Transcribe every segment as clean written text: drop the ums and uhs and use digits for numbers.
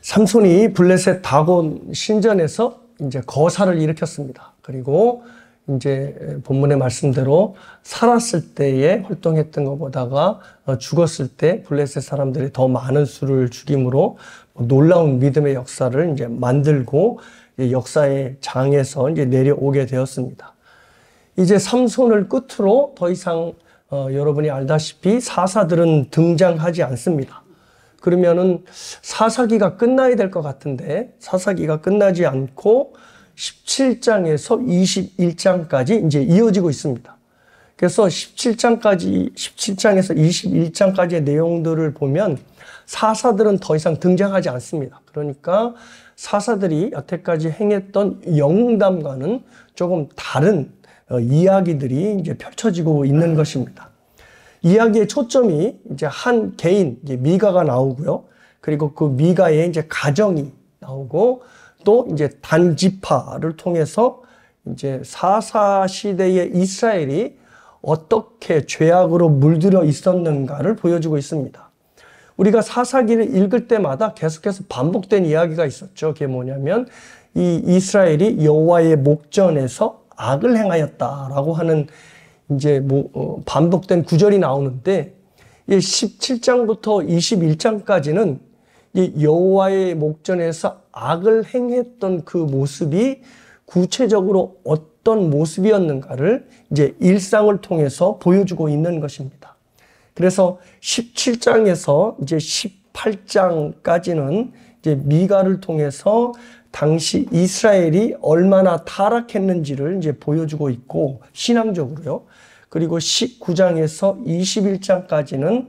삼손이 블레셋 다곤 신전에서 이제 거사를 일으켰습니다. 그리고 이제 본문의 말씀대로 살았을 때에 활동했던 것보다가 죽었을 때 블레셋 사람들이 더 많은 수를 죽임으로 놀라운 믿음의 역사를 이제 만들고 역사의 장에서 이제 내려오게 되었습니다. 이제 삼손을 끝으로 더 이상 여러분이 알다시피 사사들은 등장하지 않습니다. 그러면은 사사기가 끝나야 될 것 같은데 사사기가 끝나지 않고 17장에서 21장까지 이제 이어지고 있습니다. 그래서 17장에서 21장까지의 내용들을 보면 사사들은 더 이상 등장하지 않습니다. 그러니까 사사들이 여태까지 행했던 영웅담과는 조금 다른 이야기들이 이제 펼쳐지고 있는 것입니다. 이야기의 초점이 이제 한 개인, 이제 미가가 나오고요. 그리고 그 미가의 이제 가정이 나오고 또 이제 단지파를 통해서 이제 사사 시대의 이스라엘이 어떻게 죄악으로 물들어 있었는가를 보여주고 있습니다. 우리가 사사기를 읽을 때마다 계속해서 반복된 이야기가 있었죠. 그게 뭐냐면 이 이스라엘이 여호와의 목전에서 악을 행하였다라고 하는 이제 반복된 구절이 나오는데 17장부터 21장까지는 이 여호와의 목전에서 악을 행했던 그 모습이 구체적으로 어떤 모습이었는가를 이제 일상을 통해서 보여주고 있는 것입니다. 그래서 17장에서 이제 18장까지는 이제 미가를 통해서 당시 이스라엘이 얼마나 타락했는지를 이제 보여주고 있고 신앙적으로요. 그리고 19장에서 21장까지는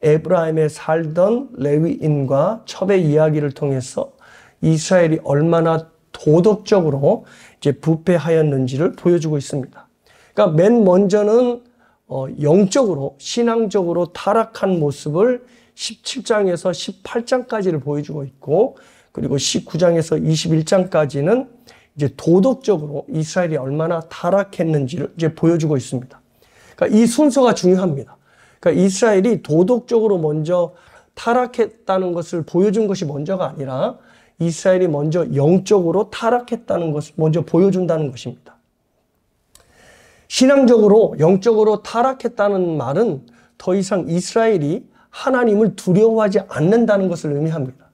에브라임에 살던 레위인과 첩의 이야기를 통해서 이스라엘이 얼마나 도덕적으로 이제 부패하였는지를 보여주고 있습니다. 그러니까 맨 먼저는 영적으로 신앙적으로 타락한 모습을 17장에서 18장까지를 보여주고 있고 그리고 19장에서 21장까지는 이제 도덕적으로 이스라엘이 얼마나 타락했는지를 이제 보여주고 있습니다. 그러니까 이 순서가 중요합니다. 그러니까 이스라엘이 도덕적으로 먼저 타락했다는 것을 보여준 것이 먼저가 아니라 이스라엘이 먼저 영적으로 타락했다는 것을 먼저 보여준다는 것입니다. 신앙적으로 영적으로 타락했다는 말은 더 이상 이스라엘이 하나님을 두려워하지 않는다는 것을 의미합니다.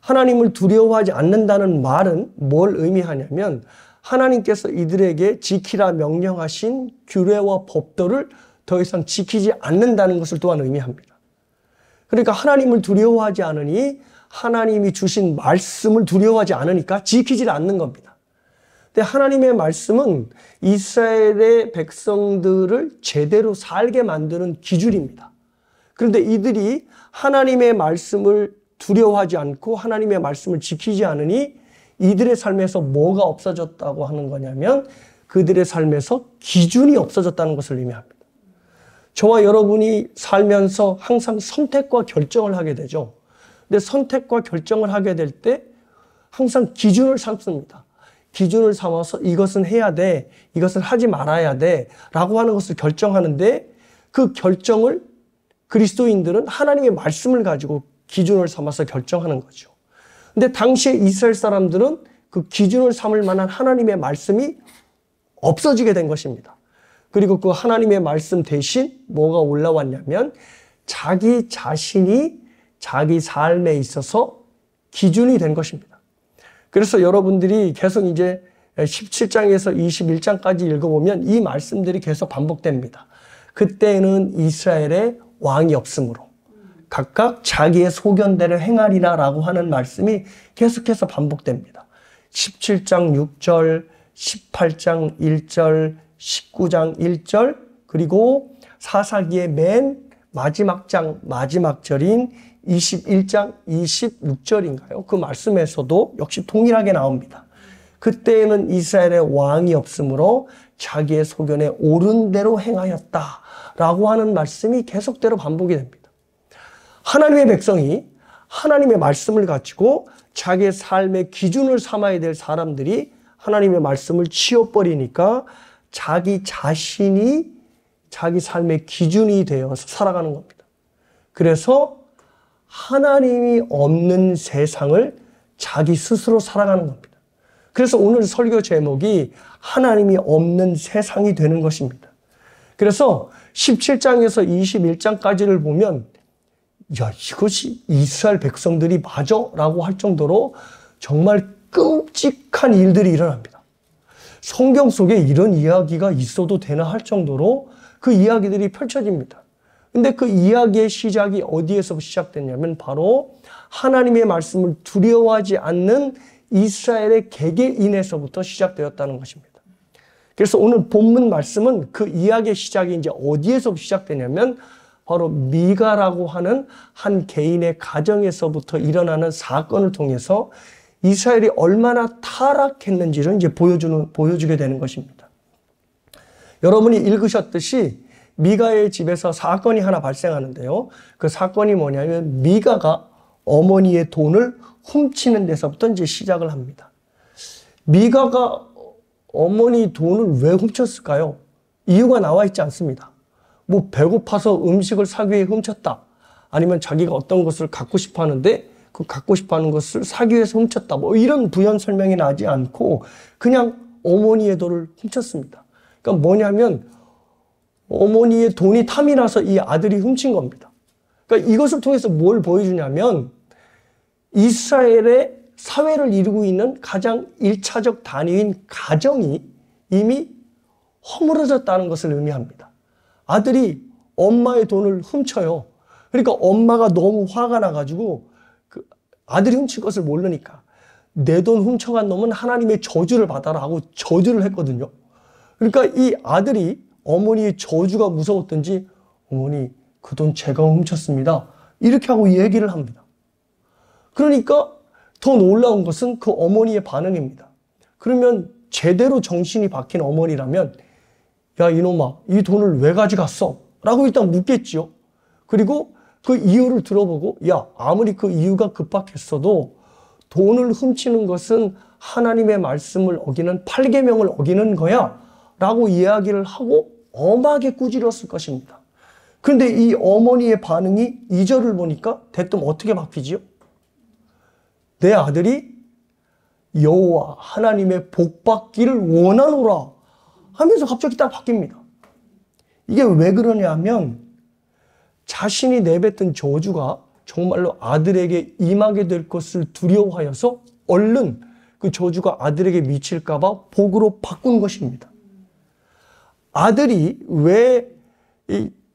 하나님을 두려워하지 않는다는 말은 뭘 의미하냐면 하나님께서 이들에게 지키라 명령하신 규례와 법도를 더 이상 지키지 않는다는 것을 또한 의미합니다. 그러니까 하나님을 두려워하지 않으니 하나님이 주신 말씀을 두려워하지 않으니까 지키지 않는 겁니다. 근데 하나님의 말씀은 이스라엘의 백성들을 제대로 살게 만드는 기준입니다. 그런데 이들이 하나님의 말씀을 두려워하지 않고 하나님의 말씀을 지키지 않으니 이들의 삶에서 뭐가 없어졌다고 하는 거냐면 그들의 삶에서 기준이 없어졌다는 것을 의미합니다. 저와 여러분이 살면서 항상 선택과 결정을 하게 되죠. 근데 선택과 결정을 하게 될 때 항상 기준을 삼습니다. 기준을 삼아서 이것은 해야 돼, 이것을 하지 말아야 돼 라고 하는 것을 결정하는데 그 결정을 그리스도인들은 하나님의 말씀을 가지고 기준을 삼아서 결정하는 거죠. 근데 당시에 이스라엘 사람들은 그 기준을 삼을 만한 하나님의 말씀이 없어지게 된 것입니다. 그리고 그 하나님의 말씀 대신 뭐가 올라왔냐면 자기 자신이 자기 삶에 있어서 기준이 된 것입니다. 그래서 여러분들이 계속 이제 17장에서 21장까지 읽어보면 이 말씀들이 계속 반복됩니다. 그때는 이스라엘의 왕이 없으므로 각각 자기의 소견대로 행하리라 라고 하는 말씀이 계속해서 반복됩니다. 17장 6절, 18장 1절, 19장 1절, 그리고 사사기의 맨 마지막 장, 마지막 절인 21장 26절인가요? 그 말씀에서도 역시 동일하게 나옵니다. 그때에는 이스라엘의 왕이 없으므로 자기의 소견에 옳은 대로 행하였다 라고 하는 말씀이 계속대로 반복이 됩니다. 하나님의 백성이 하나님의 말씀을 가지고 자기의 삶의 기준을 삼아야 될 사람들이 하나님의 말씀을 치워버리니까 자기 자신이 자기 삶의 기준이 되어서 살아가는 겁니다. 그래서 하나님이 없는 세상을 자기 스스로 살아가는 겁니다. 그래서 오늘 설교 제목이 하나님이 없는 세상이 되는 것입니다. 그래서 17장에서 21장까지를 보면 야, 이것이 이스라엘 백성들이 맞아? 라고 할 정도로 정말 끔찍한 일들이 일어납니다. 성경 속에 이런 이야기가 있어도 되나 할 정도로 그 이야기들이 펼쳐집니다. 근데 그 이야기의 시작이 어디에서 시작됐냐면 바로 하나님의 말씀을 두려워하지 않는 이스라엘의 개개인에서부터 시작되었다는 것입니다. 그래서 오늘 본문 말씀은 그 이야기의 시작이 이제 어디에서 시작되냐면 바로 미가라고 하는 한 개인의 가정에서부터 일어나는 사건을 통해서 이스라엘이 얼마나 타락했는지를 이제 보여주게 되는 것입니다. 여러분이 읽으셨듯이 미가의 집에서 사건이 하나 발생하는데요. 그 사건이 뭐냐면 미가가 어머니의 돈을 훔치는 데서부터 이제 시작을 합니다. 미가가 어머니 돈을 왜 훔쳤을까요? 이유가 나와 있지 않습니다. 뭐 배고파서 음식을 사기 위해 훔쳤다. 아니면 자기가 어떤 것을 갖고 싶어 하는데 그 갖고 싶어 하는 것을 사기 위해서 훔쳤다. 뭐 이런 부연 설명이 나지 않고 그냥 어머니의 돈을 훔쳤습니다. 그러니까 뭐냐면 어머니의 돈이 탐이 나서 이 아들이 훔친 겁니다. 그러니까 이것을 통해서 뭘 보여주냐면 이스라엘의 사회를 이루고 있는 가장 1차적 단위인 가정이 이미 허물어졌다는 것을 의미합니다. 아들이 엄마의 돈을 훔쳐요. 그러니까 엄마가 너무 화가 나가지고 그 아들이 훔친 것을 모르니까 내 돈 훔쳐간 놈은 하나님의 저주를 받아라 하고 저주를 했거든요. 그러니까 이 아들이 어머니의 저주가 무서웠던지 어머니 그 돈 제가 훔쳤습니다. 이렇게 하고 얘기를 합니다. 그러니까 더 놀라운 것은 그 어머니의 반응입니다. 그러면 제대로 정신이 박힌 어머니라면 야 이놈아 이 돈을 왜 가져갔어? 라고 일단 묻겠지요. 그리고 그 이유를 들어보고 야 아무리 그 이유가 급박했어도 돈을 훔치는 것은 하나님의 말씀을 어기는 8계명을 어기는 거야 라고 이야기를 하고 엄하게 꾸짖었을 것입니다. 그런데 이 어머니의 반응이 2절을 보니까 대뜸 어떻게 바뀌지요? 내 아들이 여호와 하나님의 복받기를 원하노라 하면서 갑자기 딱 바뀝니다. 이게 왜 그러냐면 자신이 내뱉은 저주가 정말로 아들에게 임하게 될 것을 두려워하여서 얼른 그 저주가 아들에게 미칠까 봐 복으로 바꾼 것입니다. 아들이 왜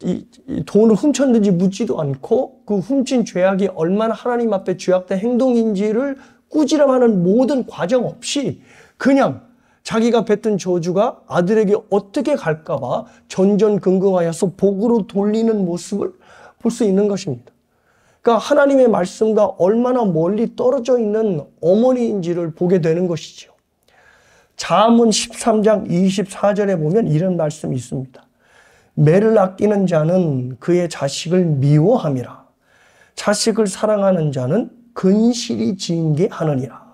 이 돈을 훔쳤는지 묻지도 않고 그 훔친 죄악이 얼마나 하나님 앞에 죄악된 행동인지를 꾸지람하는 모든 과정 없이 그냥 자기가 뱉은 저주가 아들에게 어떻게 갈까 봐 전전긍긍하여서 복으로 돌리는 모습을 볼 수 있는 것입니다. 그러니까 하나님의 말씀과 얼마나 멀리 떨어져 있는 어머니인지를 보게 되는 것이죠. 잠언 13장 24절에 보면 이런 말씀이 있습니다. 매를 아끼는 자는 그의 자식을 미워함이라. 자식을 사랑하는 자는 근실이 징계하느니라.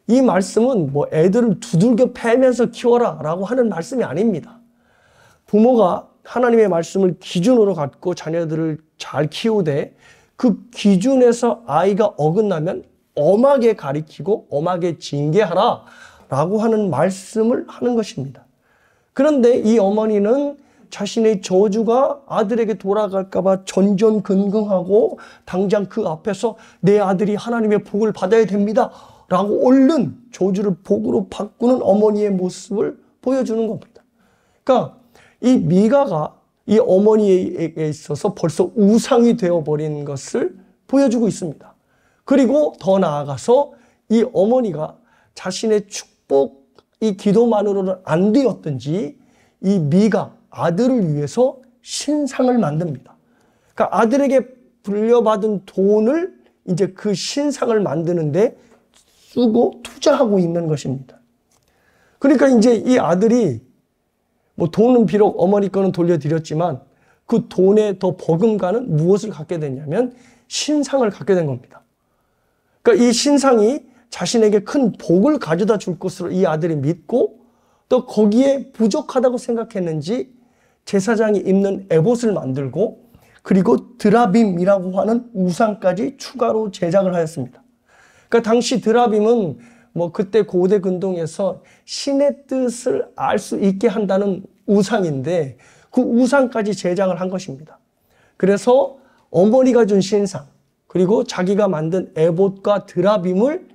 이 말씀은 뭐 애들을 두들겨 패면서 키워라 라고 하는 말씀이 아닙니다. 부모가 하나님의 말씀을 기준으로 갖고 자녀들을 잘 키우되 그 기준에서 아이가 어긋나면 엄하게 가리키고 엄하게 징계하라 라고 하는 말씀을 하는 것입니다. 그런데 이 어머니는 자신의 저주가 아들에게 돌아갈까 봐 전전긍긍하고 당장 그 앞에서 내 아들이 하나님의 복을 받아야 됩니다 라고 얼른 저주를 복으로 바꾸는 어머니의 모습을 보여주는 겁니다. 그러니까 이 미가가 이 어머니에게 있어서 벌써 우상이 되어버린 것을 보여주고 있습니다. 그리고 더 나아가서 이 어머니가 자신의 축복이 기도만으로는 안 되었든지 이 미가 아들을 위해서 신상을 만듭니다. 그러니까 아들에게 불려받은 돈을 이제 그 신상을 만드는데 쓰고 투자하고 있는 것입니다. 그러니까 이제 이 아들이 뭐 돈은 비록 어머니 거는 돌려드렸지만 그 돈에 더 버금가는 무엇을 갖게 됐냐면 신상을 갖게 된 겁니다. 그러니까 이 신상이 자신에게 큰 복을 가져다 줄 것으로 이 아들이 믿고 또 거기에 부족하다고 생각했는지 제사장이 입는 에봇을 만들고 그리고 드라빔이라고 하는 우상까지 추가로 제작을 하였습니다. 그러니까 당시 드라빔은 뭐 그때 고대 근동에서 신의 뜻을 알 수 있게 한다는 우상인데 그 우상까지 제작을 한 것입니다. 그래서 어머니가 준 신상 그리고 자기가 만든 에봇과 드라빔을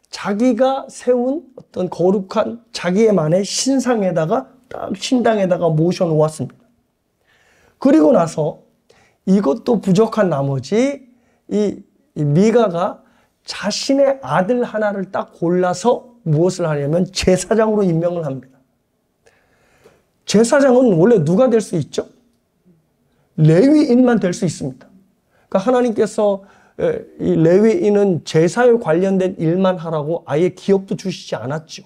자기가 세운 어떤 거룩한 자기의만의 신상에다가 딱 신당에다가 모셔 놓았습니다. 그리고 나서 이것도 부족한 나머지 이 미가가 자신의 아들 하나를 딱 골라서 무엇을 하냐면 제사장으로 임명을 합니다. 제사장은 원래 누가 될 수 있죠? 레위인만 될 수 있습니다. 그러니까 하나님께서 이 레위인은 제사에 관련된 일만 하라고 아예 기업도 주시지 않았죠.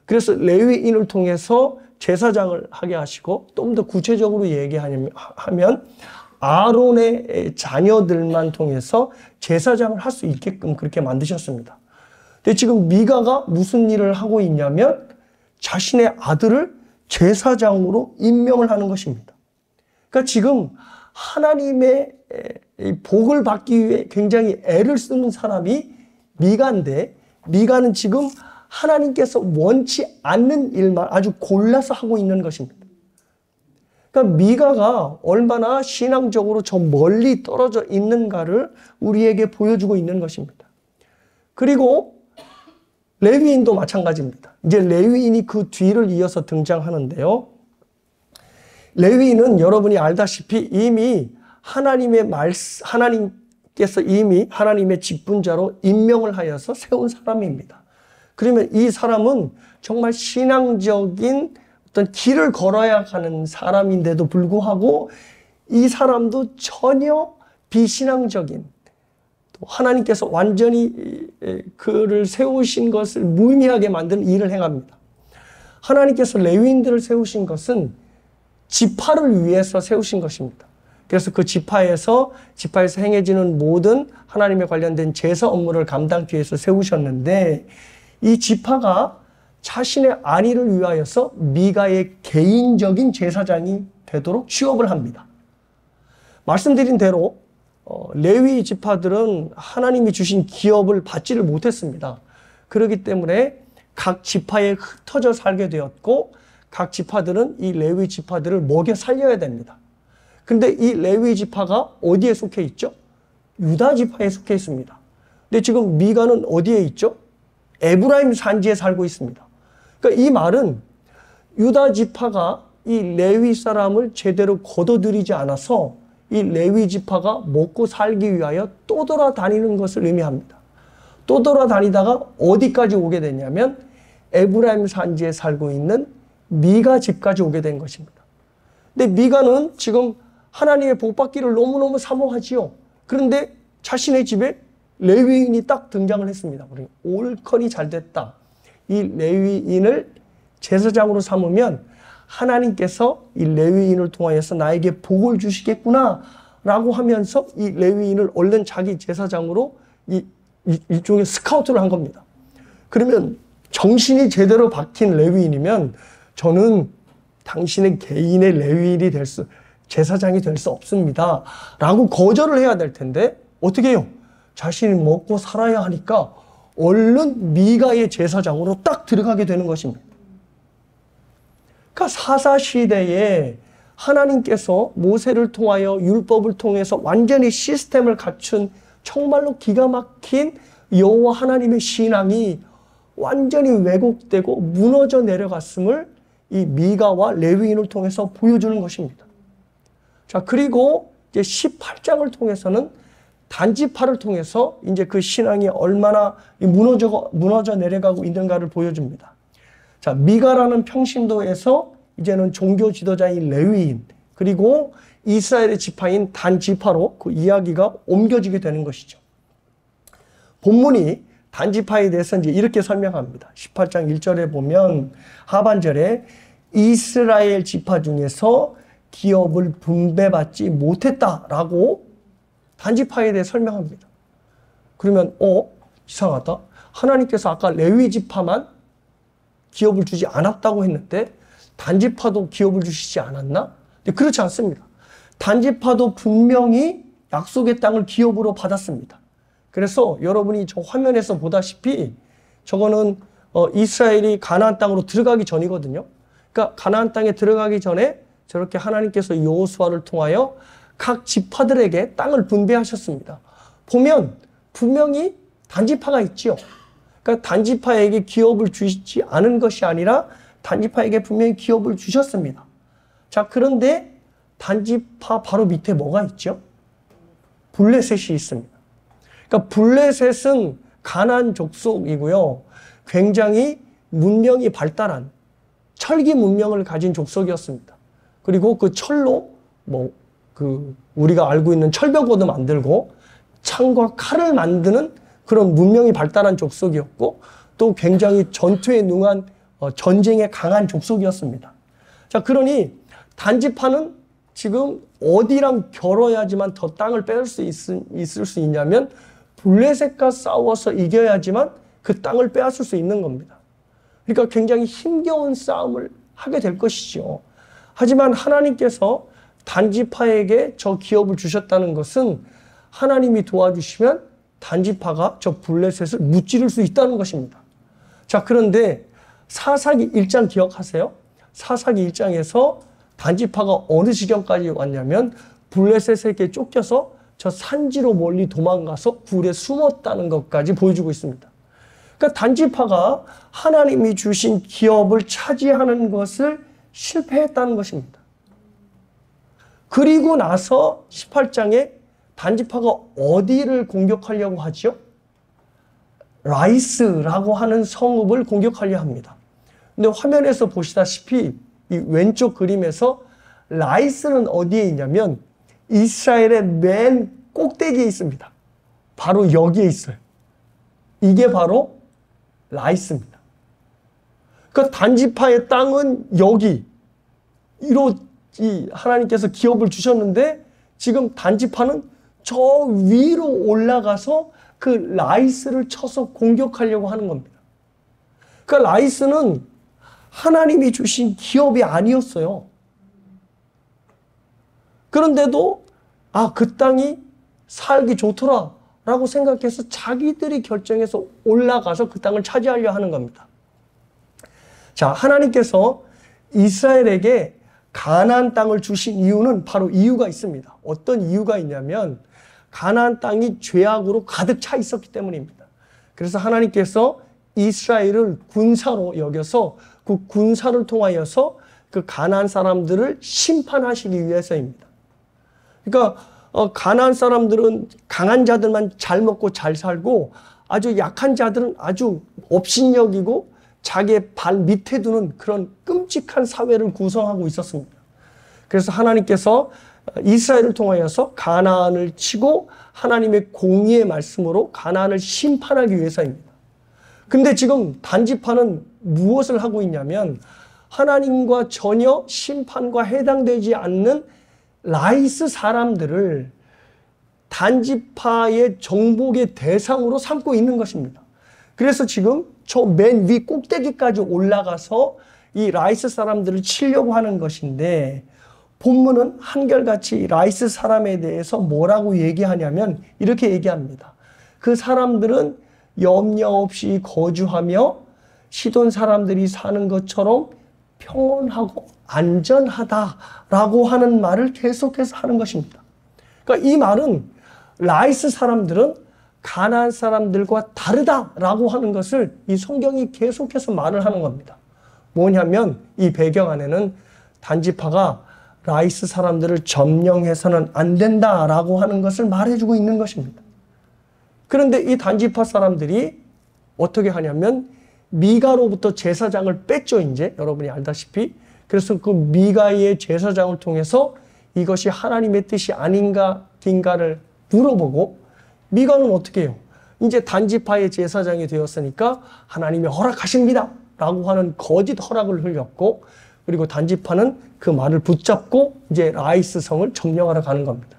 그래서 레위인을 통해서 제사장을 하게 하시고 좀 더 구체적으로 얘기하면 아론의 자녀들만 통해서 제사장을 할 수 있게끔 그렇게 만드셨습니다. 근데 지금 미가가 무슨 일을 하고 있냐면 자신의 아들을 제사장으로 임명을 하는 것입니다. 그러니까 지금 하나님의 복을 받기 위해 굉장히 애를 쓰는 사람이 미가인데 미가는 지금 하나님께서 원치 않는 일만 아주 골라서 하고 있는 것입니다. 그러니까 미가가 얼마나 신앙적으로 저 멀리 떨어져 있는가를 우리에게 보여주고 있는 것입니다. 그리고 레위인도 마찬가지입니다. 이제 레위인이 그 뒤를 이어서 등장하는데요. 레위인은 여러분이 알다시피 이미 하나님께서 이미 하나님의 직분자로 임명을 하여서 세운 사람입니다. 그러면 이 사람은 정말 신앙적인 어떤 길을 걸어야 하는 사람인데도 불구하고 이 사람도 전혀 비신앙적인 또 하나님께서 완전히 그를 세우신 것을 무의미하게 만드는 일을 행합니다. 하나님께서 레위인들을 세우신 것은 지파를 위해서 세우신 것입니다. 그래서 그 지파에서 행해지는 모든 하나님에 관련된 제사 업무를 감당하기 위해서 세우셨는데 이 지파가 자신의 안위를 위하여서 미가의 개인적인 제사장이 되도록 취업을 합니다. 말씀드린 대로 레위 지파들은 하나님이 주신 기업을 받지를 못했습니다. 그렇기 때문에 각 지파에 흩어져 살게 되었고 각 지파들은 이 레위 지파들을 먹여 살려야 됩니다. 근데 이 레위 지파가 어디에 속해 있죠? 유다 지파에 속해 있습니다. 근데 지금 미가는 어디에 있죠? 에브라임 산지에 살고 있습니다. 그러니까 이 말은 유다 지파가 이 레위 사람을 제대로 거둬들이지 않아서 이 레위 지파가 먹고 살기 위하여 떠돌아다니는 것을 의미합니다. 떠돌아다니다가 어디까지 오게 되냐면 에브라임 산지에 살고 있는 미가 집까지 오게 된 것입니다. 근데 미가는 지금 하나님의 복 받기를 너무너무 사모하지요. 그런데 자신의 집에 레위인이 딱 등장을 했습니다. 옳거니 잘 됐다. 이 레위인을 제사장으로 삼으면 하나님께서 이 레위인을 통하여서 나에게 복을 주시겠구나 라고 하면서 이 레위인을 얼른 자기 제사장으로 일종의 스카우트를 한 겁니다. 그러면 정신이 제대로 박힌 레위인이면 저는 당신의 개인의 레위인이 제사장이 될 수 없습니다 라고 거절을 해야 될 텐데 어떻게 해요? 자신이 먹고 살아야 하니까 얼른 미가의 제사장으로 딱 들어가게 되는 것입니다. 그러니까 사사시대에 하나님께서 모세를 통하여 율법을 통해서 완전히 시스템을 갖춘 정말로 기가 막힌 여호와 하나님의 신앙이 완전히 왜곡되고 무너져 내려갔음을 이 미가와 레위인을 통해서 보여주는 것입니다. 자, 그리고 이제 18장을 통해서는 단지파를 통해서 이제 그 신앙이 얼마나 무너져 내려가고 있는가를 보여줍니다. 자, 미가라는 평신도에서 이제는 종교 지도자인 레위인 그리고 이스라엘의 지파인 단지파로 그 이야기가 옮겨지게 되는 것이죠. 본문이 단지파에 대해서 이제 이렇게 설명합니다. 18장 1절에 보면 하반절에 이스라엘 지파 중에서 기업을 분배받지 못했다라고 단지파에 대해 설명합니다. 그러면 이상하다. 하나님께서 아까 레위 지파만 기업을 주지 않았다고 했는데 단지파도 기업을 주시지 않았나? 근데 그렇지 않습니다. 단지파도 분명히 약속의 땅을 기업으로 받았습니다. 그래서 여러분이 저 화면에서 보다시피 저거는 이스라엘이 가나안 땅으로 들어가기 전이거든요. 그러니까 가나안 땅에 들어가기 전에 저렇게 하나님께서 여호수아를 통하여 각 지파들에게 땅을 분배하셨습니다. 보면 분명히 단지파가 있지요. 그러니까 단지파에게 기업을 주시지 않은 것이 아니라 단지파에게 분명히 기업을 주셨습니다. 자, 그런데 단지파 바로 밑에 뭐가 있죠? 블레셋이 있습니다. 그러니까 블레셋은 가나안 족속이고요. 굉장히 문명이 발달한 철기 문명을 가진 족속이었습니다. 그리고 그 철로 우리가 알고 있는 철벽옷도 만들고 창과 칼을 만드는 그런 문명이 발달한 족속이었고 또 굉장히 전투에 능한 전쟁에 강한 족속이었습니다. 자, 그러니 단지파는 지금 어디랑 겨뤄야지만 더 땅을 뺄 수 있을 수 있냐면 블레셋과 싸워서 이겨야지만 그 땅을 빼앗을 수 있는 겁니다. 그러니까 굉장히 힘겨운 싸움을 하게 될 것이죠. 하지만 하나님께서 단지파에게 저 기업을 주셨다는 것은 하나님이 도와주시면 단지파가 저 블레셋을 무찌를 수 있다는 것입니다. 자, 그런데 사사기 1장 기억하세요? 사사기 1장에서 단지파가 어느 지경까지 왔냐면 블레셋에게 쫓겨서 저 산지로 멀리 도망가서 굴에 숨었다는 것까지 보여주고 있습니다. 그러니까 단지파가 하나님이 주신 기업을 차지하는 것을 실패했다는 것입니다. 그리고 나서 18장에 단지파가 어디를 공격하려고 하죠? 라이스라고 하는 성읍을 공격하려 합니다. 근데 화면에서 보시다시피 이 왼쪽 그림에서 라이스는 어디에 있냐면 이스라엘의 맨 꼭대기에 있습니다. 바로 여기에 있어요. 이게 바로 라이스입니다. 그 단지파의 땅은 여기 하나님께서 기업을 주셨는데 지금 단지파는 저 위로 올라가서 그 라이스를 쳐서 공격하려고 하는 겁니다. 그 라이스는 하나님이 주신 기업이 아니었어요. 그런데도 그 땅이 살기 좋더라라고 생각해서 자기들이 결정해서 올라가서 그 땅을 차지하려 하는 겁니다. 자, 하나님께서 이스라엘에게 가나안 땅을 주신 이유는 바로 이유가 있습니다. 어떤 이유가 있냐면 가나안 땅이 죄악으로 가득 차 있었기 때문입니다. 그래서 하나님께서 이스라엘을 군사로 여겨서 그 군사를 통하여서 그 가나안 사람들을 심판하시기 위해서입니다. 그러니까 가나안 사람들은 강한 자들만 잘 먹고 잘 살고 아주 약한 자들은 아주 업신여기고 자기의 발 밑에 두는 그런 끔찍한 사회를 구성하고 있었습니다. 그래서 하나님께서 이스라엘을 통하여서 가나안을 치고 하나님의 공의의 말씀으로 가나안을 심판하기 위해서입니다. 근데 지금 단지파는 무엇을 하고 있냐면 하나님과 전혀 심판과 해당되지 않는 라이스 사람들을 단지파의 정복의 대상으로 삼고 있는 것입니다. 그래서 지금 저 맨 위 꼭대기까지 올라가서 이 라이스 사람들을 치려고 하는 것인데 본문은 한결같이 라이스 사람에 대해서 뭐라고 얘기하냐면 이렇게 얘기합니다. 그 사람들은 염려 없이 거주하며 시돈 사람들이 사는 것처럼 평온하고 안전하다라고 하는 말을 계속해서 하는 것입니다. 그러니까 이 말은 라이스 사람들은 가나안 사람들과 다르다라고 하는 것을 이 성경이 계속해서 말을 하는 겁니다. 뭐냐면 이 배경 안에는 단지파가 라이스 사람들을 점령해서는 안 된다라고 하는 것을 말해주고 있는 것입니다. 그런데 이 단지파 사람들이 어떻게 하냐면 미가로부터 제사장을 뺐죠. 이제 여러분이 알다시피. 그래서 그 미가의 제사장을 통해서 이것이 하나님의 뜻이 아닌가를 물어보고 미가는 어떻게 해요? 이제 단지파의 제사장이 되었으니까 하나님이 허락하십니다 라고 하는 거짓 허락을 흘렸고 그리고 단지파는 그 말을 붙잡고 이제 라이스 성을 점령하러 가는 겁니다.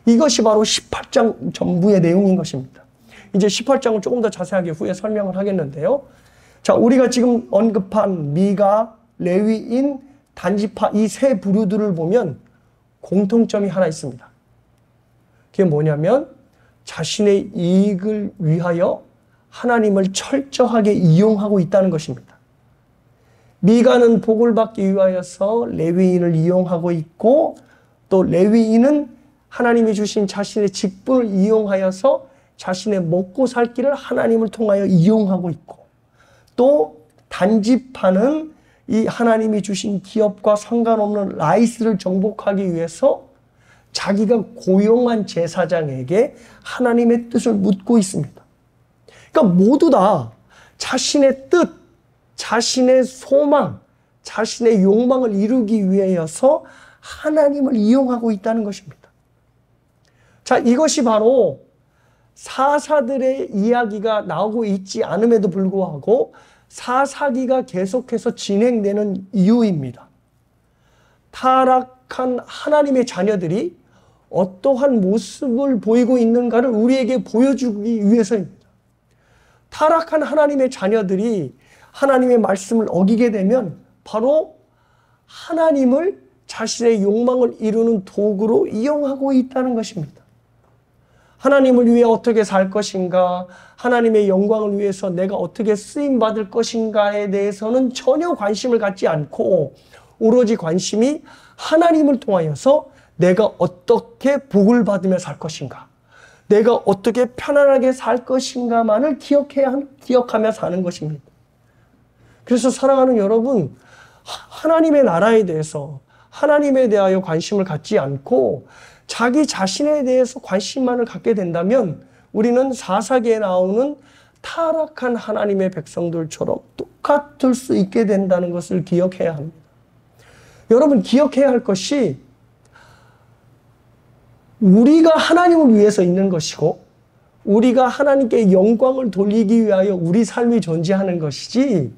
이것이 바로 18장 전부의 내용인 것입니다. 이제 18장을 조금 더 자세하게 후에 설명을 하겠는데요. 자, 우리가 지금 언급한 미가, 레위인, 단지파 이 세 부류들을 보면 공통점이 하나 있습니다. 그게 뭐냐면 자신의 이익을 위하여 하나님을 철저하게 이용하고 있다는 것입니다. 미가는 복을 받기 위하여서 레위인을 이용하고 있고, 또 레위인은 하나님이 주신 자신의 직분을 이용하여서 자신의 먹고 살 길을 하나님을 통하여 이용하고 있고, 또 단지파는 이 하나님이 주신 기업과 상관없는 라이스를 정복하기 위해서 자기가 고용한 제사장에게 하나님의 뜻을 묻고 있습니다. 그러니까 모두 다 자신의 뜻, 자신의 소망, 자신의 욕망을 이루기 위해서 하나님을 이용하고 있다는 것입니다. 자, 이것이 바로 사사들의 이야기가 나오고 있지 않음에도 불구하고 사사기가 계속해서 진행되는 이유입니다. 타락한 하나님의 자녀들이 어떠한 모습을 보이고 있는가를 우리에게 보여주기 위해서입니다. 타락한 하나님의 자녀들이 하나님의 말씀을 어기게 되면 바로 하나님을 자신의 욕망을 이루는 도구로 이용하고 있다는 것입니다. 하나님을 위해 어떻게 살 것인가, 하나님의 영광을 위해서 내가 어떻게 쓰임받을 것인가에 대해서는 전혀 관심을 갖지 않고 오로지 관심이 하나님을 통하여서 내가 어떻게 복을 받으며 살 것인가, 내가 어떻게 편안하게 살 것인가만을 기억하며 사는 것입니다. 그래서 사랑하는 여러분, 하나님의 나라에 대해서, 하나님에 대하여 관심을 갖지 않고 자기 자신에 대해서 관심만을 갖게 된다면 우리는 사사기에 나오는 타락한 하나님의 백성들처럼 똑같을 수 있게 된다는 것을 기억해야 합니다. 여러분, 기억해야 할 것이 우리가 하나님을 위해서 있는 것이고 우리가 하나님께 영광을 돌리기 위하여 우리 삶이 존재하는 것이지,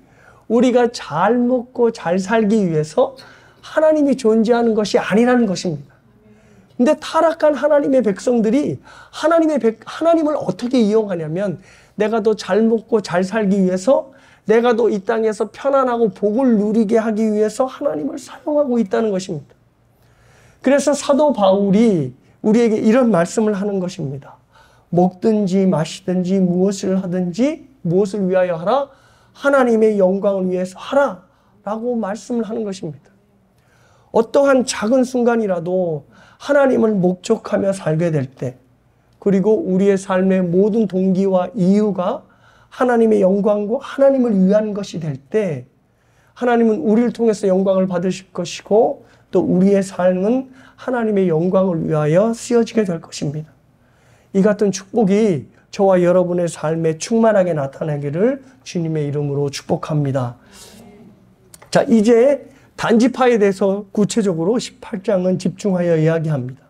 우리가 잘 먹고 잘 살기 위해서 하나님이 존재하는 것이 아니라는 것입니다. 근데 타락한 하나님의 백성들이 하나님을 어떻게 이용하냐면, 내가 더 잘 먹고 잘 살기 위해서, 내가 더 이 땅에서 편안하고 복을 누리게 하기 위해서 하나님을 사용하고 있다는 것입니다. 그래서 사도 바울이 우리에게 이런 말씀을 하는 것입니다. 먹든지 마시든지 무엇을 하든지 무엇을 위하여 하라? 하나님의 영광을 위해서 하라 라고 말씀을 하는 것입니다. 어떠한 작은 순간이라도 하나님을 목적하며 살게 될 때, 그리고 우리의 삶의 모든 동기와 이유가 하나님의 영광과 하나님을 위한 것이 될 때, 하나님은 우리를 통해서 영광을 받으실 것이고 또 우리의 삶은 하나님의 영광을 위하여 쓰여지게 될 것입니다. 이 같은 축복이 저와 여러분의 삶에 충만하게 나타나기를 주님의 이름으로 축복합니다. 자, 이제 단지파에 대해서 구체적으로 18장은 집중하여 이야기합니다.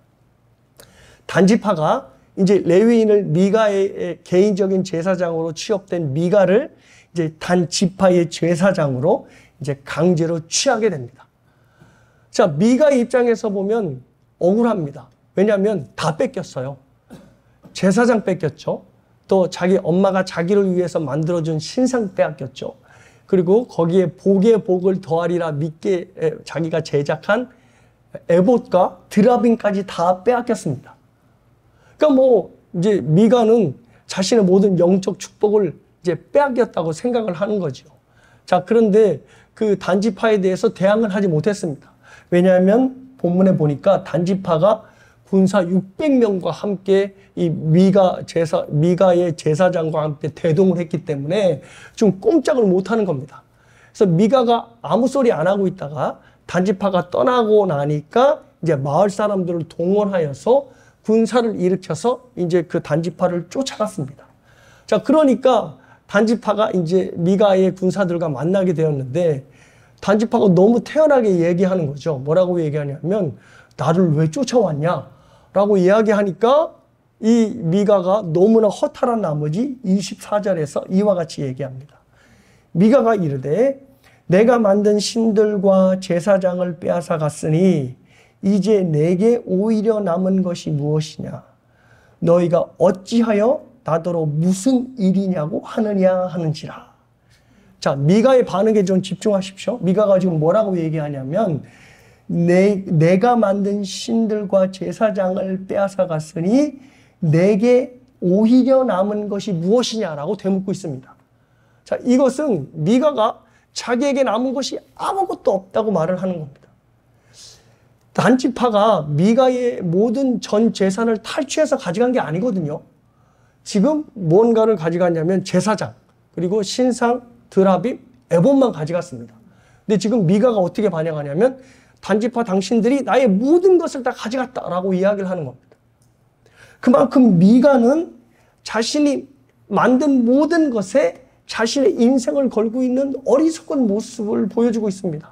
단지파가 이제 레위인을 미가의 개인적인 제사장으로 취업된 미가를 이제 단지파의 제사장으로 이제 강제로 취하게 됩니다. 자, 미가의 입장에서 보면 억울합니다. 왜냐하면 다 뺏겼어요. 제사장 뺏겼죠. 또 자기 엄마가 자기를 위해서 만들어준 신상 빼앗겼죠. 그리고 거기에 복의 복을 더하리라 믿게 자기가 제작한 에봇과 드라빔까지 다 빼앗겼습니다. 그러니까 이제 미가는 자신의 모든 영적 축복을 이제 빼앗겼다고 생각을 하는 거죠. 자, 그런데 그 단지파에 대해서 대항을 하지 못했습니다. 왜냐하면 본문에 보니까 단지파가 군사 600명과 함께 이 미가의 제사장과 함께 대동을 했기 때문에 좀 꼼짝을 못하는 겁니다. 그래서 미가가 아무 소리 안 하고 있다가 단지파가 떠나고 나니까 이제 마을 사람들을 동원하여서 군사를 일으켜서 이제 그 단지파를 쫓아갔습니다. 자, 그러니까 단지파가 이제 미가의 군사들과 만나게 되었는데, 단지파가 너무 태연하게 얘기하는 거죠. 뭐라고 얘기하냐면, 나를 왜 쫓아왔냐? 라고 이야기하니까 이 미가가 너무나 허탈한 나머지 24절에서 이와 같이 얘기합니다. 미가가 이르되 내가 만든 신들과 제사장을 빼앗아 갔으니 이제 내게 오히려 남은 것이 무엇이냐? 너희가 어찌하여 나더러 무슨 일이냐고 하느냐 하는지라. 자, 미가의 반응에 좀 집중하십시오. 미가가 지금 뭐라고 얘기하냐면, 내가 만든 신들과 제사장을 빼앗아 갔으니 내게 오히려 남은 것이 무엇이냐라고 되묻고 있습니다. 자, 이것은 미가가 자기에게 남은 것이 아무것도 없다고 말을 하는 겁니다. 단지파가 미가의 모든 전 재산을 탈취해서 가져간 게 아니거든요. 지금 뭔가를 가져갔냐면 제사장, 그리고 신상, 드라빔, 에봇만 가져갔습니다. 근데 지금 미가가 어떻게 반응하냐면 단지파 당신들이 나의 모든 것을 다 가져갔다라고 이야기를 하는 겁니다. 그만큼 미가는 자신이 만든 모든 것에 자신의 인생을 걸고 있는 어리석은 모습을 보여주고 있습니다.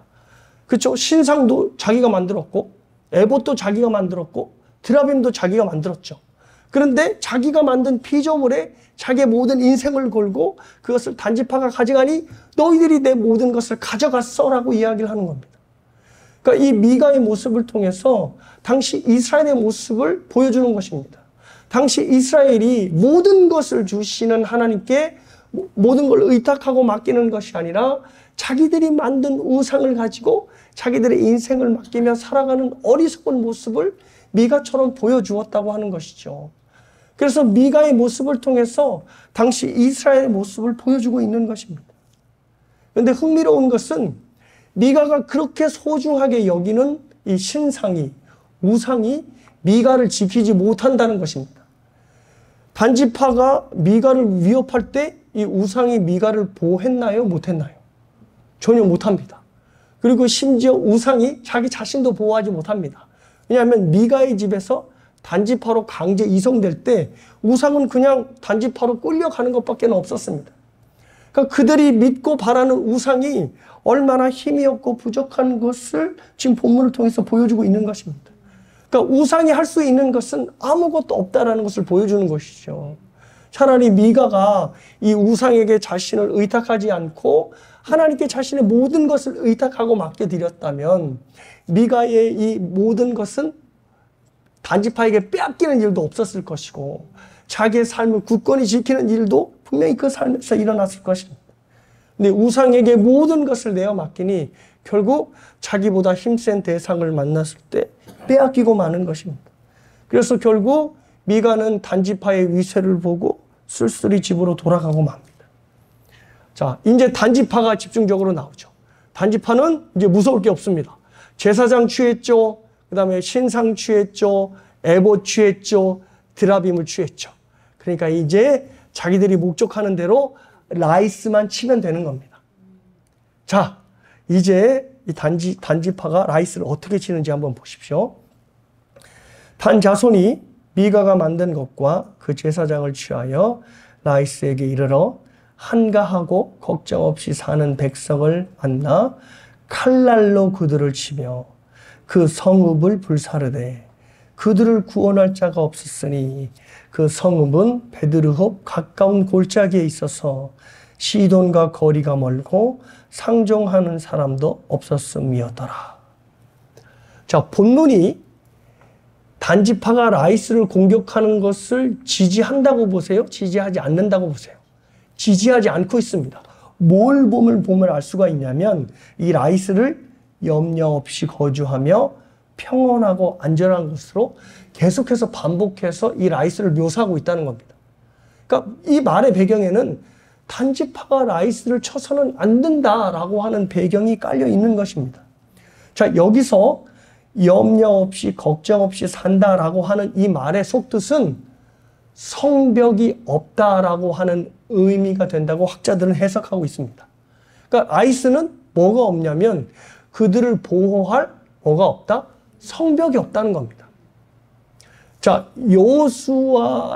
그렇죠? 신상도 자기가 만들었고, 에봇도 자기가 만들었고, 드라빔도 자기가 만들었죠. 그런데 자기가 만든 피조물에 자기의 모든 인생을 걸고 그것을 단지파가 가져가니 너희들이 내 모든 것을 가져갔어라고 이야기를 하는 겁니다. 그러니까 이 미가의 모습을 통해서 당시 이스라엘의 모습을 보여주는 것입니다. 당시 이스라엘이 모든 것을 주시는 하나님께 모든 걸 의탁하고 맡기는 것이 아니라 자기들이 만든 우상을 가지고 자기들의 인생을 맡기며 살아가는 어리석은 모습을 미가처럼 보여주었다고 하는 것이죠. 그래서 미가의 모습을 통해서 당시 이스라엘의 모습을 보여주고 있는 것입니다. 그런데 흥미로운 것은 미가가 그렇게 소중하게 여기는 이 신상이, 우상이 미가를 지키지 못한다는 것입니다. 단지파가 미가를 위협할 때 이 우상이 미가를 보호했나요? 못했나요? 전혀 못합니다. 그리고 심지어 우상이 자기 자신도 보호하지 못합니다. 왜냐하면 미가의 집에서 단지파로 강제 이송될 때 우상은 그냥 단지파로 끌려가는 것밖에 없었습니다. 그러니까 그들이 믿고 바라는 우상이 얼마나 힘이 없고 부족한 것을 지금 본문을 통해서 보여주고 있는 것입니다. 그러니까 우상이 할 수 있는 것은 아무것도 없다라는 것을 보여주는 것이죠. 차라리 미가가 이 우상에게 자신을 의탁하지 않고 하나님께 자신의 모든 것을 의탁하고 맡겨드렸다면 미가의 이 모든 것은 단지파에게 빼앗기는 일도 없었을 것이고 자기의 삶을 굳건히 지키는 일도 분명히 그 삶에서 일어났을 것입니다. 근데 우상에게 모든 것을 내어 맡기니 결국 자기보다 힘센 대상을 만났을 때 빼앗기고 마는 것입니다. 그래서 결국 미가는 단지파의 위세를 보고 쓸쓸히 집으로 돌아가고 맙니다. 자, 이제 단지파가 집중적으로 나오죠. 단지파는 이제 무서울 게 없습니다. 제사장 취했죠. 그 다음에 신상 취했죠. 에봇 취했죠. 드라빔을 취했죠. 그러니까 이제 자기들이 목적하는 대로 라이스만 치면 되는 겁니다. 자, 이제 이 단지파가 라이스를 어떻게 치는지 한번 보십시오. 단 자손이 미가가 만든 것과 그 제사장을 취하여 라이스에게 이르러 한가하고 걱정 없이 사는 백성을 만나 칼날로 그들을 치며 그 성읍을 불사르되 그들을 구원할 자가 없었으니 그 성읍은 베드르홉 가까운 골짜기에 있어서 시돈과 거리가 멀고 상종하는 사람도 없었음이었더라. 자, 본문이 단지파가 라이스를 공격하는 것을 지지한다고 보세요? 지지하지 않는다고 보세요? 지지하지 않고 있습니다. 뭘 보면 알 수가 있냐면 이 라이스를 염려 없이 거주하며 평온하고 안전한 곳으로 계속해서 반복해서 이 라이스를 묘사하고 있다는 겁니다. 그러니까 이 말의 배경에는 단지파가 라이스를 쳐서는 안 된다라고 하는 배경이 깔려 있는 것입니다. 자, 여기서 염려 없이 걱정 없이 산다라고 하는 이 말의 속뜻은 성벽이 없다라고 하는 의미가 된다고 학자들은 해석하고 있습니다. 그러니까 라이스는 뭐가 없냐면 그들을 보호할 뭐가 없다? 성벽이 없다는 겁니다. 자, 여호수아가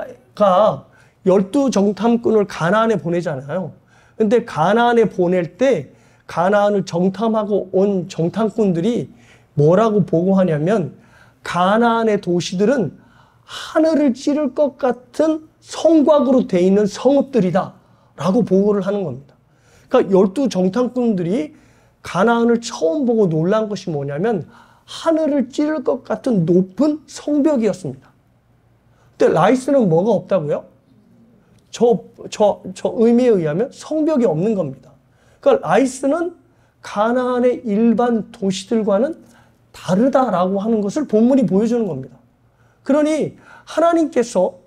12정탐꾼을 가나안에 보내잖아요. 근데 가나안에 보낼 때 가나안을 정탐하고 온 정탐꾼들이 뭐라고 보고하냐면 가나안의 도시들은 하늘을 찌를 것 같은 성곽으로 되어 있는 성읍들이다 라고 보고를 하는 겁니다. 그러니까 12정탐꾼들이 가나안을 처음 보고 놀란 것이 뭐냐면 하늘을 찌를 것 같은 높은 성벽이었습니다. 근데 라이스는 뭐가 없다고요? 저 의미에 의하면 성벽이 없는 겁니다. 그러니까 라이스는 가나안의 일반 도시들과는 다르다라고 하는 것을 본문이 보여주는 겁니다. 그러니 하나님께서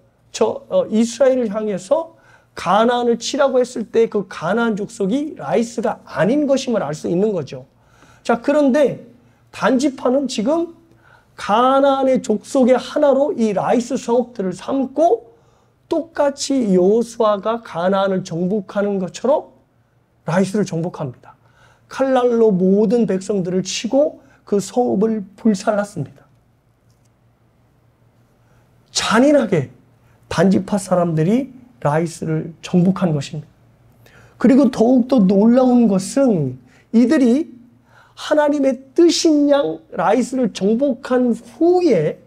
이스라엘을 향해서 가나안을 치라고 했을 때 그 가나안 족속이 라이스가 아닌 것임을 알 수 있는 거죠. 자, 그런데 단지파는 지금 가나안의 족속의 하나로 이 라이스 성읍들을 삼고 똑같이 여호수아가 가나안을 정복하는 것처럼 라이스를 정복합니다. 칼날로 모든 백성들을 치고 그 성읍을 불살랐습니다. 잔인하게 단지파 사람들이 라이스를 정복한 것입니다. 그리고 더욱더 놀라운 것은 이들이 하나님의 뜻인 양 라이스를 정복한 후에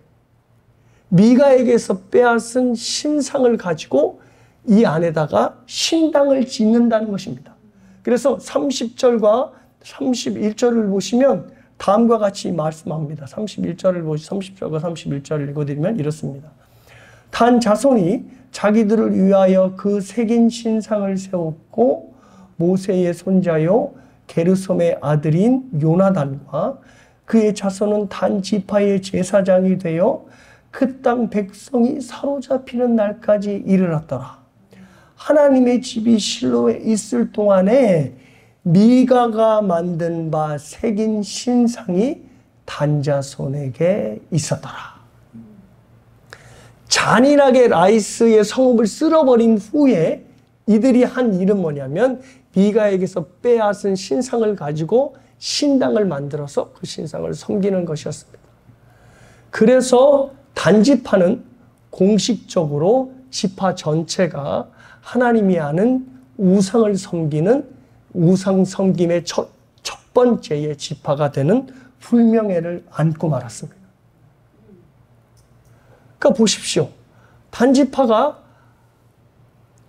미가에게서 빼앗은 신상을 가지고 이 안에다가 신당을 짓는다는 것입니다. 그래서 30절과 31절을 보시면 다음과 같이 말씀합니다. 30절과 31절을 읽어드리면 이렇습니다. 단 자손이 자기들을 위하여 그 새긴 신상을 세웠고 모세의 손자요 게르솜의 아들인 요나단과 그의 자손은 단 지파의 제사장이 되어 그 땅 백성이 사로잡히는 날까지 이르렀더라. 하나님의 집이 실로에 있을 동안에 미가가 만든 바 새긴 신상이 단 자손에게 있었더라. 잔인하게 라이스의 성읍을 쓸어버린 후에 이들이 한 일은 뭐냐면 미가에게서 빼앗은 신상을 가지고 신당을 만들어서 그 신상을 섬기는 것이었습니다. 그래서 단지파는 공식적으로 지파 전체가 하나님이 아는 우상을 섬기는 우상 섬김의 첫 번째의 지파가 되는 불명예를 안고 말았습니다. 그러니까 보십시오. 단지파가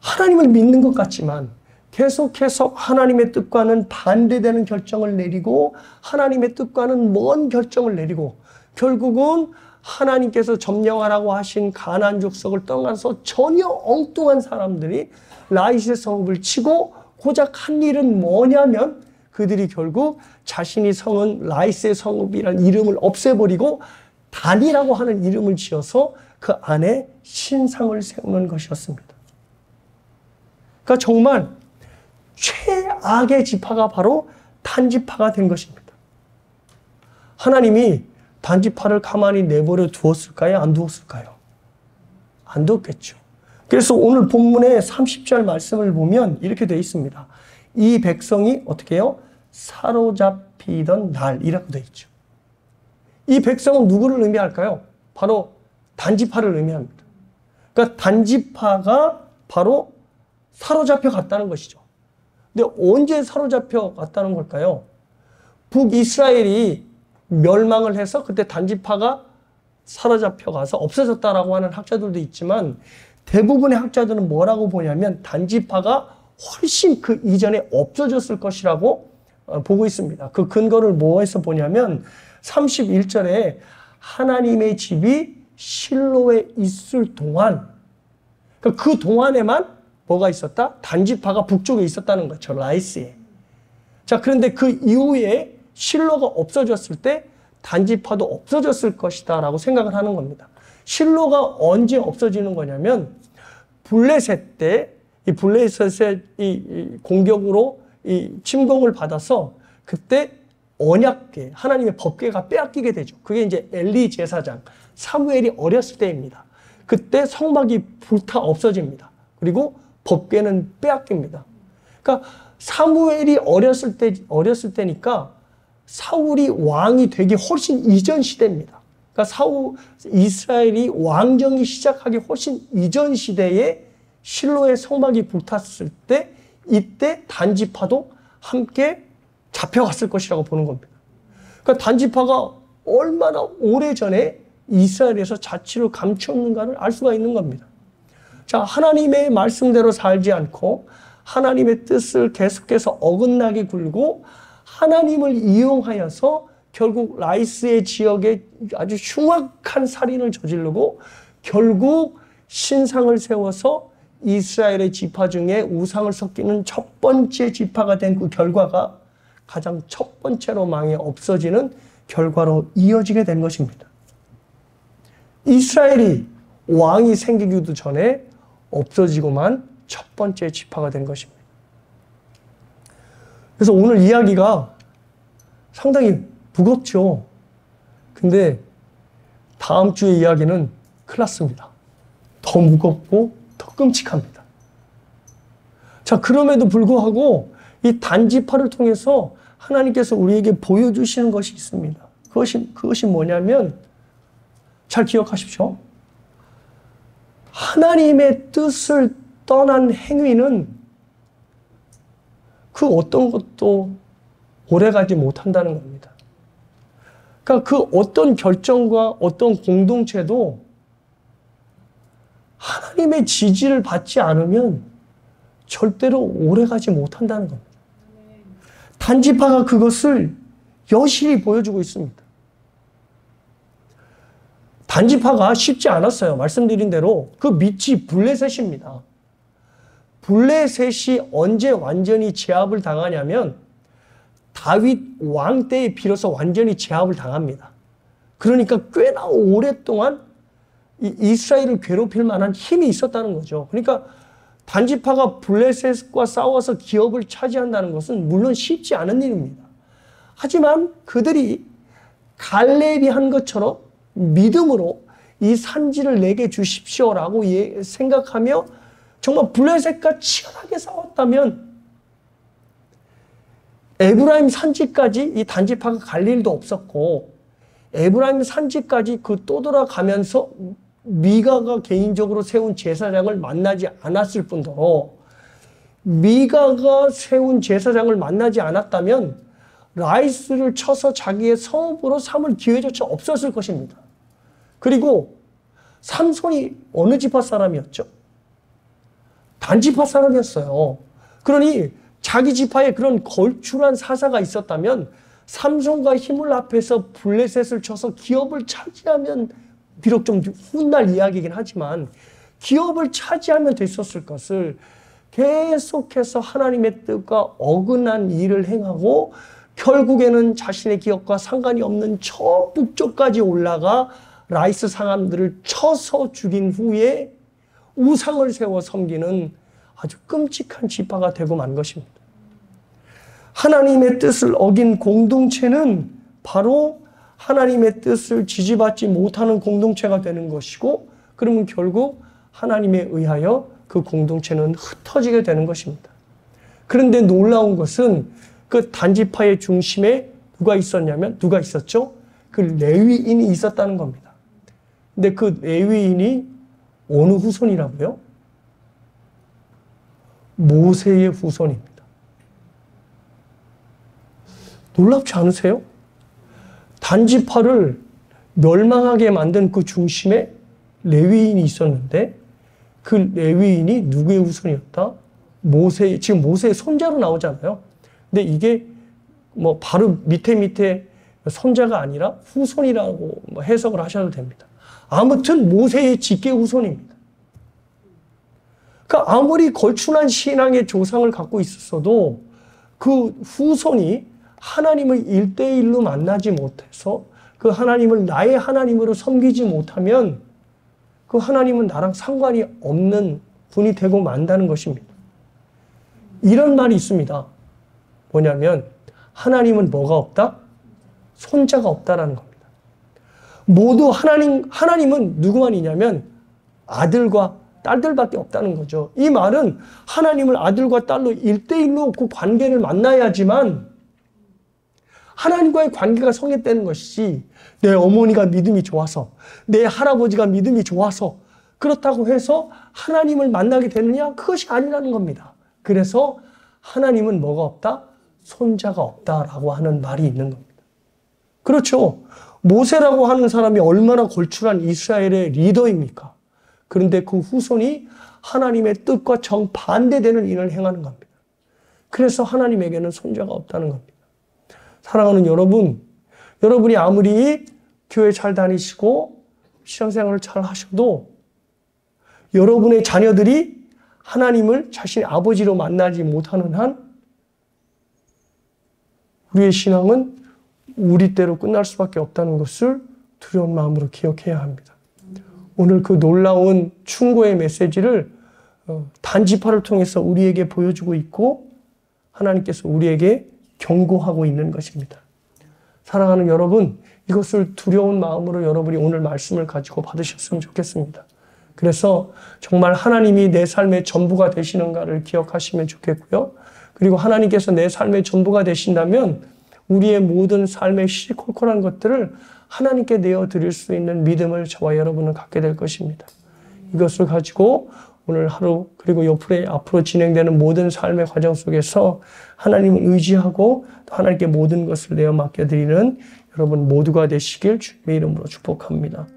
하나님을 믿는 것 같지만 계속해서 하나님의 뜻과는 반대되는 결정을 내리고 하나님의 뜻과는 먼 결정을 내리고 결국은 하나님께서 점령하라고 하신 가나안 족속을 떠나서 전혀 엉뚱한 사람들이 라이스의 성읍을 치고 고작 한 일은 뭐냐면 그들이 결국 자신이 성은 라이스의 성읍이라는 이름을 없애버리고 단이라고 하는 이름을 지어서 그 안에 신상을 세우는 것이었습니다. 그러니까 정말 최악의 지파가 바로 단지파가 된 것입니다. 하나님이 단지파를 가만히 내버려 두었을까요? 안 두었을까요? 안 두었겠죠. 그래서 오늘 본문의 30절 말씀을 보면 이렇게 되어 있습니다. 이 백성이 어떻게 해요? 사로잡히던 날이라고 되어 있죠. 이 백성은 누구를 의미할까요? 바로 단지파를 의미합니다. 그러니까 단지파가 바로 사로잡혀 갔다는 것이죠. 근데 언제 사로잡혀 갔다는 걸까요? 북이스라엘이 멸망을 해서 그때 단지파가 사로잡혀 가서 없어졌다라고 하는 학자들도 있지만 대부분의 학자들은 뭐라고 보냐면 단지파가 훨씬 그 이전에 없어졌을 것이라고 보고 있습니다. 그 근거를 뭐에서 보냐면 31절에 하나님의 집이 실로에 있을 동안 그 동안에만 뭐가 있었다? 단지파가 북쪽에 있었다는 거죠. 라이스에. 자, 그런데 그 이후에 실로가 없어졌을 때 단지파도 없어졌을 것이다 라고 생각을 하는 겁니다. 실로가 언제 없어지는 거냐면 블레셋 때 이 블레셋의 이 공격으로 이 침공을 받아서 그때 언약궤, 하나님의 법궤가 빼앗기게 되죠. 그게 이제 엘리 제사장, 사무엘이 어렸을 때입니다. 그때 성막이 불타 없어집니다. 그리고 법궤는 빼앗깁니다. 그러니까 사무엘이 어렸을 때니까 사울이 왕이 되기 훨씬 이전 시대입니다. 그러니까 이스라엘이 왕정이 시작하기 훨씬 이전 시대에 실로의 성막이 불탔을 때 이때 단지파도 함께 잡혀갔을 것이라고 보는 겁니다. 그러니까 단지파가 얼마나 오래전에 이스라엘에서 자취를 감추었는가를 알 수가 있는 겁니다. 자, 하나님의 말씀대로 살지 않고 하나님의 뜻을 계속해서 어긋나게 굴고 하나님을 이용하여서 결국 라이스의 지역에 아주 흉악한 살인을 저지르고 결국 신상을 세워서 이스라엘의 지파 중에 우상을 섬기는 첫 번째 지파가 된 그 결과가 가장 첫 번째로 망해 없어지는 결과로 이어지게 된 것입니다. 이스라엘이 왕이 생기기도 전에 없어지고만 첫 번째 지파가 된 것입니다. 그래서 오늘 이야기가 상당히 무겁죠. 근데 다음 주의 이야기는 큰일 났습니다. 더 무겁고 더 끔찍합니다. 자, 그럼에도 불구하고 이 단지파를 통해서 하나님께서 우리에게 보여주시는 것이 있습니다. 그것이 뭐냐면, 잘 기억하십시오. 하나님의 뜻을 떠난 행위는 그 어떤 것도 오래가지 못한다는 겁니다. 그러니까 그 어떤 결정과 어떤 공동체도 하나님의 지지를 받지 않으면 절대로 오래가지 못한다는 겁니다. 단지파가 그것을 여실히 보여주고 있습니다. 단지파가 쉽지 않았어요. 말씀드린 대로 그 밑이 블레셋입니다. 블레셋이 언제 완전히 제압을 당하냐면 다윗 왕 때에 비로소 완전히 제압을 당합니다. 그러니까 꽤나 오랫동안 이스라엘을 괴롭힐 만한 힘이 있었다는 거죠. 그러니까 단지파가 블레셋과 싸워서 기업을 차지한다는 것은 물론 쉽지 않은 일입니다. 하지만 그들이 갈렙이 한 것처럼 믿음으로 이 산지를 내게 주십시오라고 생각하며 정말 블레셋과 치열하게 싸웠다면 에브라임 산지까지 이 단지파가 갈 일도 없었고, 에브라임 산지까지 그 떠돌아가면서 미가가 개인적으로 세운 제사장을 만나지 않았을 뿐더러 미가가 세운 제사장을 만나지 않았다면 라이스를 쳐서 자기의 성읍으로 삼을 기회조차 없었을 것입니다. 그리고 삼손이 어느 지파 사람이었죠? 단지파 사람이었어요. 그러니 자기 지파에 그런 걸출한 사사가 있었다면 삼손과 힘을 합해서 블레셋을 쳐서 기업을 차지하면, 비록 좀 훗날 이야기이긴 하지만 기업을 차지하면 됐었을 것을 계속해서 하나님의 뜻과 어긋난 일을 행하고 결국에는 자신의 기업과 상관이 없는 저 북쪽까지 올라가 라이스 사람들을 쳐서 죽인 후에 우상을 세워 섬기는 아주 끔찍한 지파가 되고 만 것입니다. 하나님의 뜻을 어긴 공동체는 바로 하나님의 뜻을 지지받지 못하는 공동체가 되는 것이고, 그러면 결국 하나님에 의하여 그 공동체는 흩어지게 되는 것입니다. 그런데 놀라운 것은 그 단지파의 중심에 누가 있었죠? 그 레위인이 있었다는 겁니다. 근데 그 레위인이 어느 후손이라고요? 모세의 후손입니다. 놀랍지 않으세요? 단지파를 멸망하게 만든 그 중심에 레위인이 있었는데 그 레위인이 누구의 후손이었다? 지금 모세의 손자로 나오잖아요. 근데 이게 뭐 바로 밑에 손자가 아니라 후손이라고 해석을 하셔도 됩니다. 아무튼 모세의 직계 후손입니다. 그러니까 아무리 걸출한 신앙의 조상을 갖고 있었어도 그 후손이 하나님을 1대1로 만나지 못해서 그 하나님을 나의 하나님으로 섬기지 못하면 그 하나님은 나랑 상관이 없는 분이 되고 만다는 것입니다. 이런 말이 있습니다. 뭐냐면 하나님은 뭐가 없다? 손자가 없다라는 겁니다. 모두 하나님은 누구만이냐면 아들과 딸들밖에 없다는 거죠. 이 말은 하나님을 아들과 딸로 1대1로 그 관계를 만나야지만 하나님과의 관계가 성립되는 것이지, 내 어머니가 믿음이 좋아서, 내 할아버지가 믿음이 좋아서 그렇다고 해서 하나님을 만나게 되느냐? 그것이 아니라는 겁니다. 그래서 하나님은 뭐가 없다? 손자가 없다라고 하는 말이 있는 겁니다. 그렇죠. 모세라고 하는 사람이 얼마나 걸출한 이스라엘의 리더입니까? 그런데 그 후손이 하나님의 뜻과 정반대되는 일을 행하는 겁니다. 그래서 하나님에게는 손자가 없다는 겁니다. 사랑하는 여러분, 여러분이 아무리 교회 잘 다니시고 신앙생활을 잘 하셔도 여러분의 자녀들이 하나님을 자신의 아버지로 만나지 못하는 한 우리의 신앙은 우리 때로 끝날 수밖에 없다는 것을 두려운 마음으로 기억해야 합니다. 오늘 그 놀라운 충고의 메시지를 단지파를 통해서 우리에게 보여주고 있고 하나님께서 우리에게 경고하고 있는 것입니다. 사랑하는 여러분, 이것을 두려운 마음으로 여러분이 오늘 말씀을 가지고 받으셨으면 좋겠습니다. 그래서 정말 하나님이 내 삶의 전부가 되시는가를 기억하시면 좋겠고요. 그리고 하나님께서 내 삶의 전부가 되신다면 우리의 모든 삶의 시시콜콜한 것들을 하나님께 내어드릴 수 있는 믿음을 저와 여러분은 갖게 될 것입니다. 이것을 가지고 오늘 하루 그리고 앞으로 진행되는 모든 삶의 과정 속에서 하나님을 의지하고 또 하나님께 모든 것을 내어 맡겨드리는 여러분 모두가 되시길 주님의 이름으로 축복합니다.